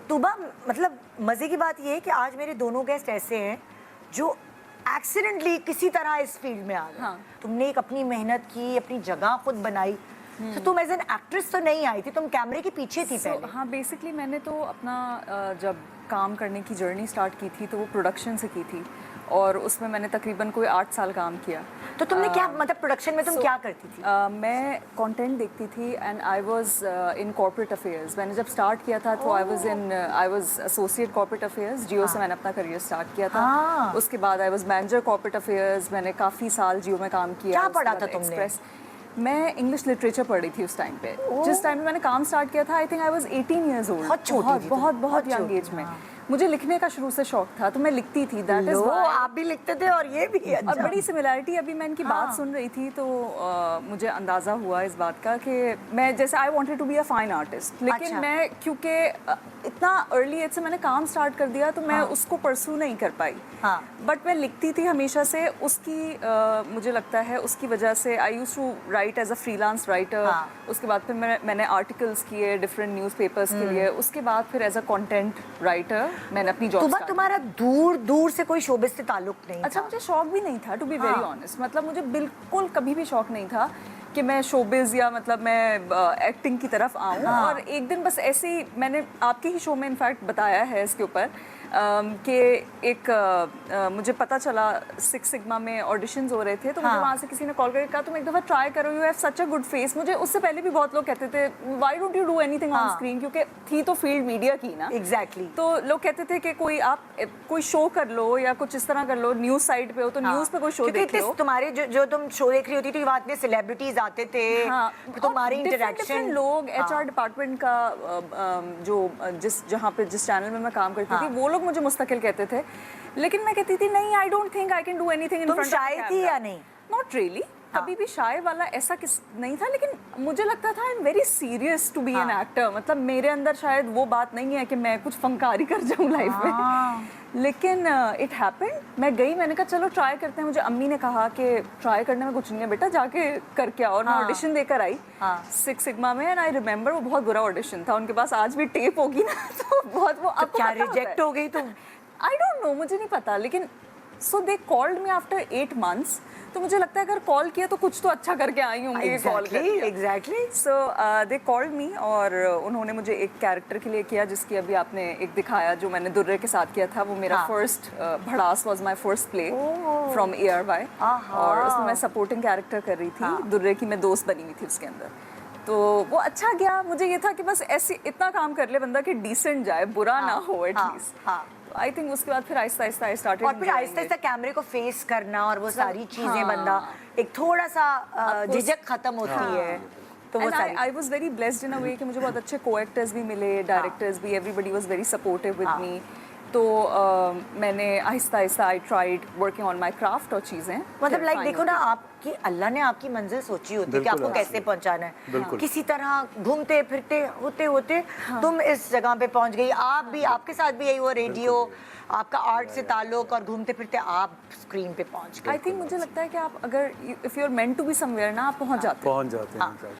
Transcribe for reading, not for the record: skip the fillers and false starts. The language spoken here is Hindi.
तुबा मतलब मजे की बात ये है कि आज मेरे दोनों गेस्ट ऐसे हैं जो एक्सीडेंटली किसी तरह इस फील्ड में आ गए। हाँ। तुमने एक अपनी मेहनत की, अपनी जगह खुद बनाई, तो तुम एज एन एक्ट्रेस तो नहीं आई थी, तुम कैमरे के पीछे थी पहले। हाँ, बेसिकली मैंने तो अपना जब काम करने की जर्नी स्टार्ट की थी तो वो प्रोडक्शन से की थी और उसमें मैंने तकरीबन कोई 8 साल काम किया। तो तुमने क्या मतलब प्रोडक्शन में तुम क्या करती थी? मैं कंटेंट देखती थी and I was in corporate affairs. मैंने जब स्टार्ट किया था तो I was associate corporate affairs, Jio से मैंने अपना करियर स्टार्ट किया था। उसके बाद I was manager corporate affairs, मैंने काफ़ी साल जियो में काम किया। क्या पढ़ा था तुमने? मैं इंग्लिश लिटरेचर पढ़ी थी उस टाइम पे। जिस टाइम पे मैंने काम स्टार्ट किया था I think I was 18 years old. बहुत छोटी थी, बहुत यंग एज में। मुझे लिखने का शुरू से शौक था तो मैं लिखती थी। दैट इज व्हाई आप भी लिखते थे और ये भी। अच्छा। और बड़ी सिमिलैरिटी, अभी मैं इनकी बात सुन रही थी तो मुझे अंदाज़ा हुआ इस बात का कि मैं जैसे I wanted to be a fine artist, लेकिन अच्छा। मैं क्योंकि इतना अर्ली एज से मैंने काम स्टार्ट कर दिया तो मैं उसको परसू नहीं कर पाई। बट मैं लिखती थी हमेशा से, उसकी मुझे लगता है उसकी वजह से I used to write as a freelance writer. उसके बाद फिर मैंने आर्टिकल्स किए डिफरेंट न्यूज़पेपर्स के लिए। उसके बाद फिर एज अ कंटेंट राइटर मैंने अपनी जॉब। तुम्हारा दूर दूर से कोई शोबिस से ताल्लुक नहीं अच्छा, था? मुझे शौक भी नहीं था टू बी वेरी ऑनेस्ट। मतलब मुझे बिल्कुल कभी भी शौक नहीं था कि मैं शोबिज या मतलब मैं एक्टिंग की तरफ आऊँ। और एक दिन बस ऐसे ही मैंने आपके ही शो में इनफैक्ट बताया है इसके ऊपर कि एक मुझे पता चला सिक्स सिग्मा में ऑडिशंस हो रहे थे तो मुझे वहाँ से किसी ने कॉल करके कहा तुम एक दफ़ा ट्राई करो, you have such a good face. मुझे उससे पहले भी बहुत लोग कहते थे why don't you do anything on screen, क्योंकि थी तो फील्ड मीडिया की ना। एग्जैक्टली। तो लोग कहते थे कि कोई शो कर लो या कुछ इस तरह कर लो, न्यूज़ साइड पे हो तो न्यूज़ पे कोई शो देख लो। तुम्हारे जो तुम शो देख रही होती थी वहाँ इतने सेलिब्रिटीज आते थे। तुम्हारी इंटरेक्शन लोग एचआर डिपार्टमेंट का जिस चैनल में मैं काम करती थी वो लोग मुझे मुस्तकिल कहते थे, लेकिन मैं कहती थी नहीं, I don't think I can do anything in front of the camera. तुम शाय थी या नहीं? नॉट रियली, कभी भी शाय वाला ऐसा नहीं था, लेकिन मुझे लगता था I am very serious to be an actor. मतलब मेरे अंदर शायद वो बात नहीं है कि मैं कुछ फंकारी कर जाऊँ लाइफ में। लेकिन इट हैपेंड, मैं गई, मैंने कहा चलो ट्राई करते हैं। मुझे अम्मी ने कहा कि ट्राई करने में कुछ नहीं है बेटा, जाके करके आओ। और मैं ऑडिशन देकर आई सिक्स सिग्मा में एंड आई रिमेंबर वो बहुत बुरा ऑडिशन था। उनके पास आज भी टेप होगी ना तो बहुत वो आपको क्या रिजेक्ट हो गई तुम? आई डोंट नो, मुझे नहीं पता, लेकिन so they called me after 8 months। तो मुझे लगता है अगर कॉल किया तो कुछ तो अच्छा करके आई होंगी। एग्जैक्टली। सो दे कॉल्ड मी और उन्होंने मुझे एक कैरेक्टर के लिए किया जिसकी अभी आपने एक दिखाया जो मैंने दुर्रे के साथ किया था। वो मेरा फर्स्ट भड़ास was my first play from ARY और उसमें मैं सपोर्टिंग कैरेक्टर कर रही थी। दुर्रे की मैं दोस्त बनी हुई थी उसके अंदर। तो वो अच्छा गया। मुझे ये था कि बस ऐसे इतना काम कर ले बंदा कि डिसेंट जाए, बुरा ना हो एटलीस्ट। आई थिंक उसके बाद फिर आहिस्ता आहिस्ता आई स्टार्टेड। और फिर आहिस्ता आहिस्ता कैमरे को फेस करना और वो सारी चीजें बंदा एक थोड़ा सा झिझक खत्म होती है। तो वो सारी I was very blessed in a way कि मुझे बहुत अच्छे को एक्टर्स भी मिले, डायरेक्टर्स भी, everybody was very supportive with me. तो मैंने Aahista Aahista I tried working on my craft और चीज़ें। मतलब लाइक देखो ना, आपकी अल्लाह ने आपकी मंजिल सोची होती है कि आपको कैसे पहुंचाना है। किसी तरह घूमते फिरते होते होते तुम इस जगह पे पहुंच गई। आप भी, आपके साथ भी यही हुआ, रेडियो, आपका आर्ट से ताल्लुक और घूमते फिरते आप स्क्रीन पे पहुंच गए। आई थिंक मुझे लगता है कि आप अगर if you are meant to be somewhere ना, आप पहुंच जाते हैं।